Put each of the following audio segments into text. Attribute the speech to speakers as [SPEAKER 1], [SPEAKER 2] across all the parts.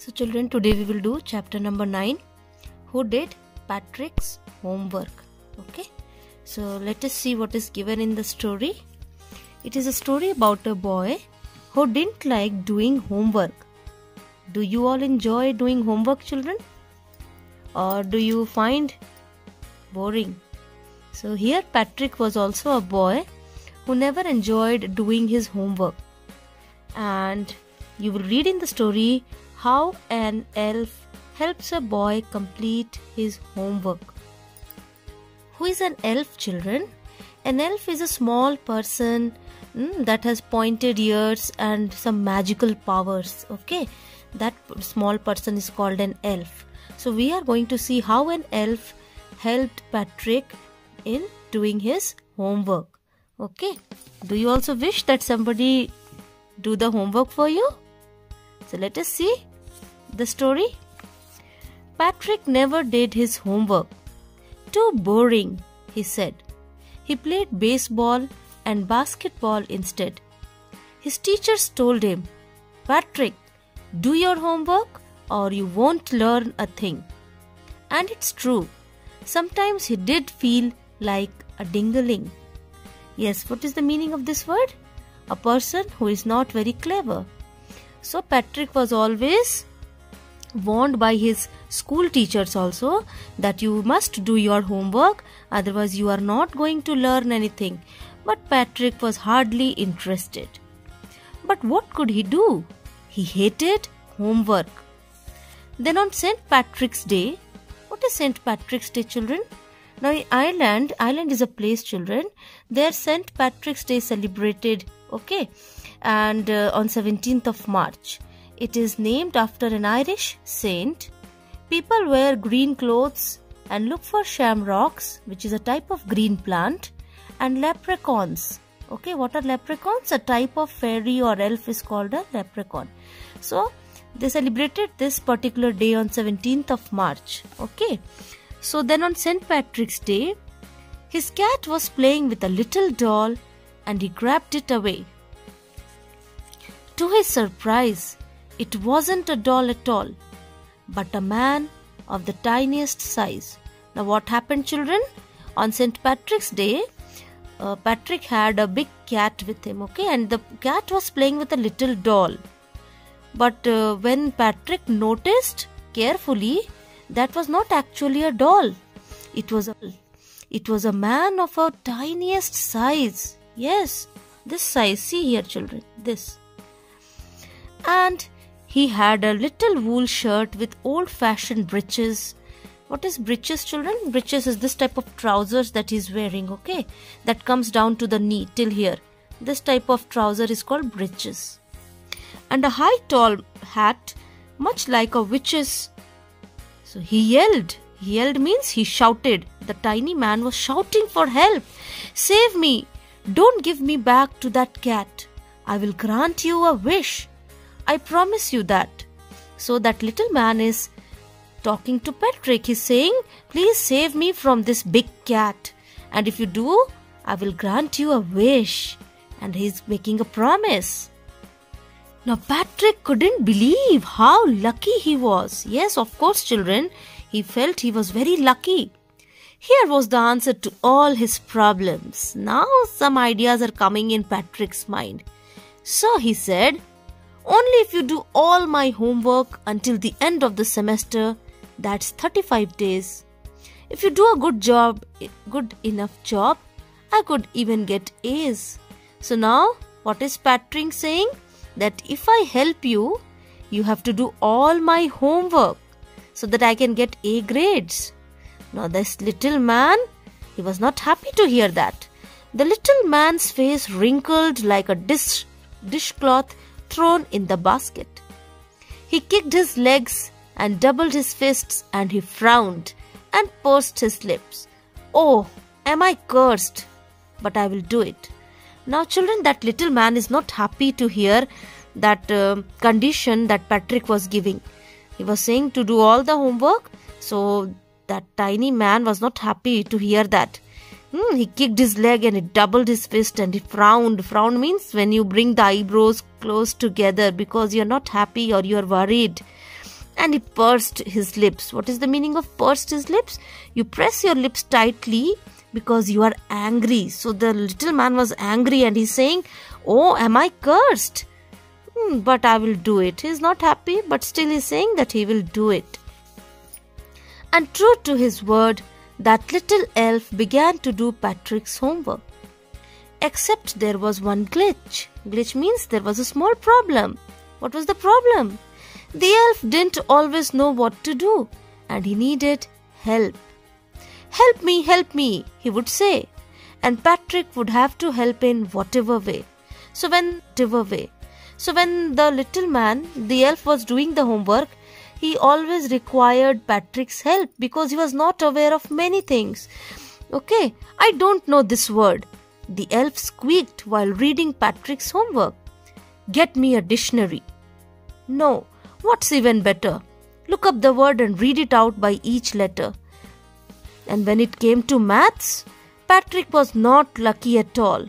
[SPEAKER 1] So children, today we will do chapter number 9. Who did Patrick's homework? Okay. So let us see what is given in the story. It is a story about a boy who didn't like doing homework. Do you all enjoy doing homework, children? Or do you find boring? So here Patrick was also a boy who never enjoyed doing his homework. And you will read in the story how an elf helps a boy complete his homework. Who is an elf, children? An elf is a small person that has pointed ears and some magical powers. Okay, that small person is called an elf. So we are going to see how an elf helped Patrick in doing his homework. Okay, do you also wish that somebody do the homework for you? So let us see the story. Patrick never did his homework. Too boring, he said. He played baseball and basketball instead. His teachers told him, Patrick, do your homework or you won't learn a thing. And it's true. Sometimes he did feel like a dingaling. Yes, what is the meaning of this word? A person who is not very clever. So Patrick was always warned by his school teachers also that you must do your homework, otherwise you are not going to learn anything. But Patrick was hardly interested. But what could he do? He hated homework. Then on St. Patrick's Day, what is St. Patrick's Day, children? Now in Ireland is a place, children, there St. Patrick's Day celebrated, okay, and on 17th of March. It is named after an Irish saint. People wear green clothes and look for shamrocks, which is a type of green plant, and leprechauns. Okay, what are leprechauns? A type of fairy or elf is called a leprechaun. So they celebrated this particular day on 17th of March. Okay, so then on St. Patrick's Day, his cat was playing with a little doll and he grabbed it away. To his surprise, it wasn't a doll at all, but a man of the tiniest size. Now what happened, children? On St. Patrick's Day, Patrick had a big cat with him, okay, and the cat was playing with a little doll. But when Patrick noticed carefully, that was not actually a doll. It was a man of a tiniest size. Yes, this size. See here, children, this. And he had a little wool shirt with old-fashioned breeches. What is breeches, children? Breeches is this type of trousers that he's wearing, okay? That comes down to the knee, till here. This type of trouser is called breeches. And a high tall hat, much like a witch's. So he yelled. He yelled means he shouted. The tiny man was shouting for help. Save me! Don't give me back to that cat. I will grant you a wish. I promise you that. So that little man is talking to Patrick. He's saying, please save me from this big cat. And if you do, I will grant you a wish. And he's making a promise. Now Patrick couldn't believe how lucky he was. Yes, of course, children. He felt he was very lucky. Here was the answer to all his problems. Now some ideas are coming in Patrick's mind. So he said, only if you do all my homework until the end of the semester, that's 35 days. If you do a good enough job, I could even get A's. So now, what is Patrick saying? That if I help you, you have to do all my homework so that I can get A grades. Now this little man, he was not happy to hear that. The little man's face wrinkled like a dishcloth thrown in the basket. He kicked his legs and doubled his fists, and he frowned and pursed his lips. Oh, am I cursed? But I will do it. Now children, that little man is not happy to hear that condition that Patrick was giving. He was saying to do all the homework. So that tiny man was not happy to hear that. He kicked his leg and he doubled his fist and he frowned. Frown means when you bring the eyebrows close together because you're not happy or you're worried. and he pursed his lips. What is the meaning of pursed his lips? You press your lips tightly because you are angry. So the little man was angry and he's saying, "Oh, am I cursed? But I will do it." He's not happy, but still he's saying that he will do it. And true to his word, that little elf began to do Patrick's homework. Except there was one glitch. Glitch means there was a small problem. What was the problem? The elf didn't always know what to do, and he needed help. Help me, he would say. And Patrick would have to help in whatever way. So when the little man, the elf, was doing the homework, he always required Patrick's help because he was not aware of many things. Okay, I don't know this word, the elf squeaked while reading Patrick's homework. Get me a dictionary. No, what's even better? Look up the word and read it out by each letter. And when it came to maths, Patrick was not lucky at all.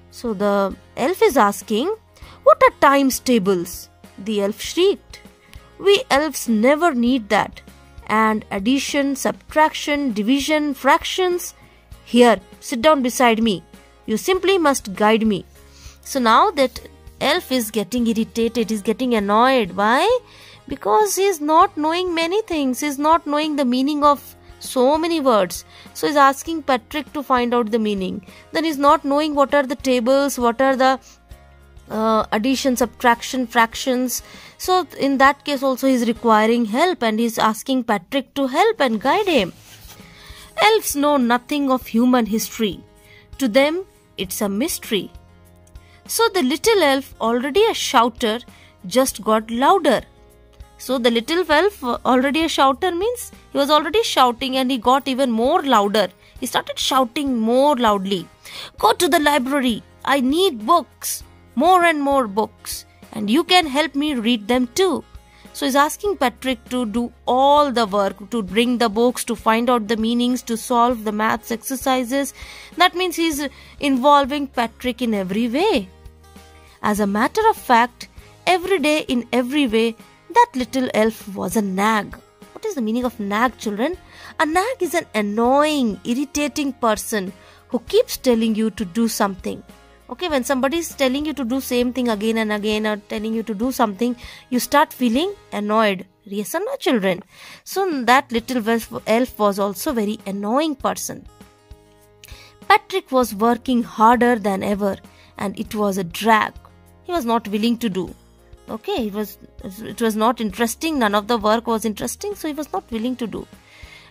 [SPEAKER 1] So the elf is asking, what are times tables? The elf shrieked. We elves never need that. And addition, subtraction, division, fractions. Here, sit down beside me. You simply must guide me. So now that elf is getting irritated, he's getting annoyed. Why? Because he's not knowing many things. He's not knowing the meaning of so many words. So he's asking Patrick to find out the meaning. Then he's not knowing what are the tables, what are the addition, subtraction, fractions. So in that case also he's requiring help and he's asking Patrick to help and guide him. Elves know nothing of human history. To them, it's a mystery. So the little elf, already a shouter, just got louder. So the little elf, already a shouter, means he was already shouting and he got even more louder. He started shouting more loudly. Go to the library. I need books. More and more books. And you can help me read them too. So he's asking Patrick to do all the work, to bring the books, to find out the meanings, to solve the maths exercises. That means he's involving Patrick in every way. As a matter of fact, every day in every way, that little elf was a nag. What is the meaning of nag, children? A nag is an annoying, irritating person who keeps telling you to do something. Okay, when somebody is telling you to do same thing again and again or telling you to do something, you start feeling annoyed. Yes or no, children? So that little elf was also a very annoying person. Patrick was working harder than ever and it was a drag. He was not willing to do. Okay, it was not interesting. None of the work was interesting, so he was not willing to do.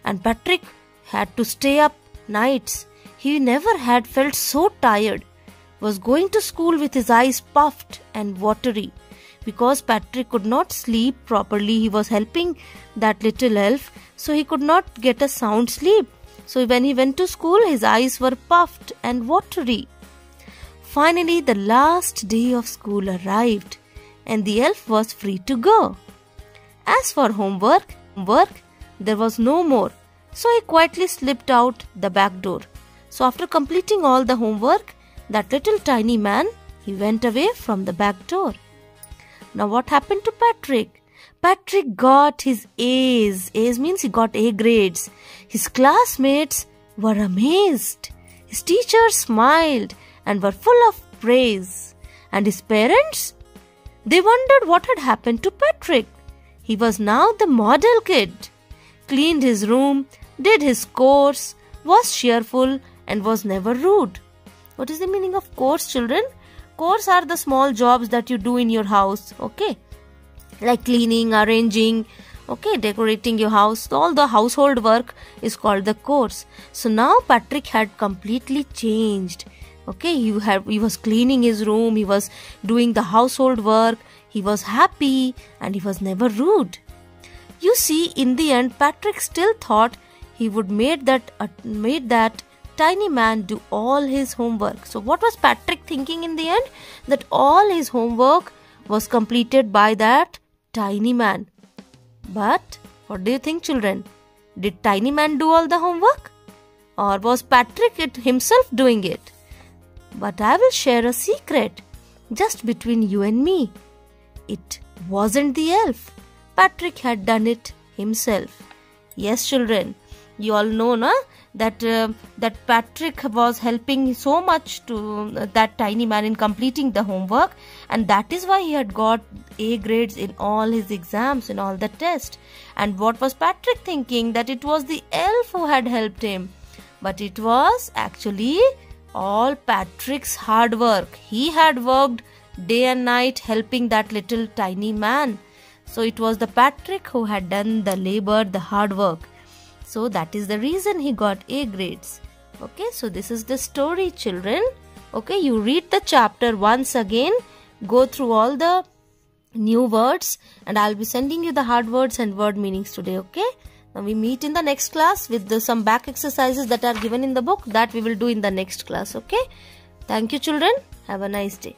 [SPEAKER 1] And Patrick had to stay up nights. He never had felt so tired. Was going to school with his eyes puffed and watery. Because Patrick could not sleep properly, he was helping that little elf, so he could not get a sound sleep. So when he went to school, his eyes were puffed and watery. Finally, the last day of school arrived and the elf was free to go. As for homework, there was no more. So he quietly slipped out the back door. So after completing all the homework, that little tiny man, he went away from the back door. Now what happened to Patrick? Patrick got his A's. A's means he got A grades. His classmates were amazed. His teachers smiled and were full of praise. And his parents? They wondered what had happened to Patrick. He was now the model kid. Cleaned his room, did his course, was cheerful and was never rude. What is the meaning of course, children? Course are the small jobs that you do in your house, okay? Like cleaning, arranging, okay, decorating your house. All the household work is called the course. So now Patrick had completely changed. Okay, he was cleaning his room, he was doing the household work, he was happy and he was never rude. You see, in the end, Patrick still thought he would made that tiny man do all his homework. So what was Patrick thinking in the end? That all his homework was completed by that tiny man. But what do you think, children? Did tiny man do all the homework? Or was Patrick himself doing it? But I will share a secret just between you and me. It wasn't the elf, Patrick had done it himself. Yes, children, you all know that Patrick was helping so much to that tiny man in completing the homework, and that is why he had got A grades in all his exams, in all the tests. And what was Patrick thinking? That it was the elf who had helped him. But it was actually all Patrick's hard work. He had worked day and night helping that little tiny man. So it was the Patrick who had done the labor, the hard work. So that is the reason he got A grades. Okay, so this is the story, children. Okay, you read the chapter once again, go through all the new words, and I'll be sending you the hard words and word meanings today. Okay, now we meet in the next class with some back exercises that are given in the book that we will do in the next class. Okay, thank you, children. Have a nice day.